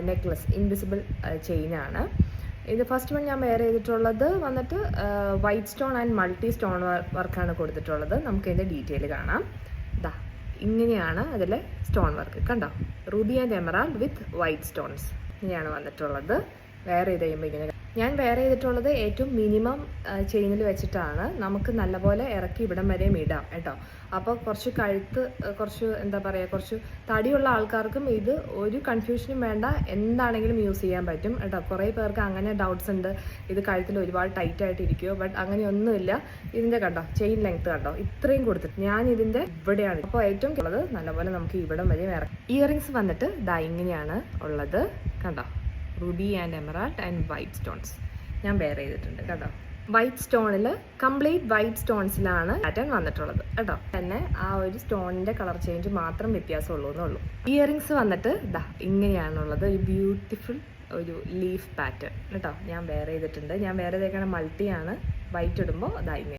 Necklace, invisible ചെയിനാണ് ഇത്. First one ഞാൻ wear ചെയ്തിട്ടുള്ളത് വന്നിട്ട് white stone and multi stone വർക്കാണ് കൊടുത്തിട്ടുള്ളത്. നമുക്ക് ഇതിൻ്റെ ഡീറ്റെയിൽ കാണാം. ഇതാ ഇങ്ങനെയാണ് അതിലെ സ്റ്റോൺ വർക്ക്, കണ്ടോ? Ruby and emerald with white stones ഇങ്ങനെയാണ് വന്നിട്ടുള്ളത്. വെയർ ചെയ്ത് കഴിയുമ്പോൾ ഇങ്ങനെ. ഞാൻ വെയർ ചെയ്തിട്ടുള്ളത് ഏറ്റവും മിനിമം ചെയിനിൽ വെച്ചിട്ടാണ്. നമുക്ക് നല്ലപോലെ ഇറക്കി ഇവിടം വരെയും ഇടാം കേട്ടോ. അപ്പോൾ കുറച്ച് കഴുത്ത്, കുറച്ച് എന്താ പറയുക, കുറച്ച് തടിയുള്ള ആൾക്കാർക്കും ഇത് ഒരു കൺഫ്യൂഷനും വേണ്ട, എന്താണെങ്കിലും യൂസ് ചെയ്യാൻ പറ്റും കേട്ടോ. കുറേ പേർക്ക് അങ്ങനെ ഡൗട്ട്സ് ഉണ്ട്, ഇത് കഴുത്തിൽ ഒരുപാട് ടൈറ്റ് ആയിട്ട് ഇരിക്കുമോ. ബട്ട് അങ്ങനെയൊന്നുമില്ല. ഇതിൻ്റെ കണ്ടോ ചെയിൻ ലെങ്ത് കണ്ടോ, ഇത്രയും കൊടുത്തിട്ട് ഞാൻ ഇതിൻ്റെ ഇവിടെയാണ്. അപ്പോൾ ഏറ്റവും ഉള്ളത് നല്ലപോലെ നമുക്ക് ഇവിടം വരെയും ഇറക്കാം. ഇയറിങ്സ് വന്നിട്ട് ദാ ഇങ്ങനെയാണ് ഉള്ളത്, കണ്ടോ? Ruby and emerald and white stones ഞാൻ വെയർ ചെയ്തിട്ടുണ്ട് കേട്ടോ. വൈറ്റ് സ്റ്റോണിൽ കംപ്ലീറ്റ് വൈറ്റ് സ്റ്റോൺസിലാണ് പാറ്റേൺ വന്നിട്ടുള്ളത് കേട്ടോ. തന്നെ ആ ഒരു സ്റ്റോണിൻ്റെ കളർ ചേഞ്ച് മാത്രം വ്യത്യാസമുള്ളൂ എന്നുള്ളൂ. ഇയറിങ്സ് വന്നിട്ട് ദാ ഇങ്ങനെയാണുള്ളത്, ഒരു ബ്യൂട്ടിഫുൾ ഒരു ലീഫ് പാറ്റേൺ കേട്ടോ. ഞാൻ വെയർ ചെയ്തിട്ടുണ്ട്. ഞാൻ വെയർ ചെയ്തേക്കണ മൾട്ടിയാണ്. വൈറ്റ് ഇടുമ്പോൾ ദാ ഇങ്ങനെ.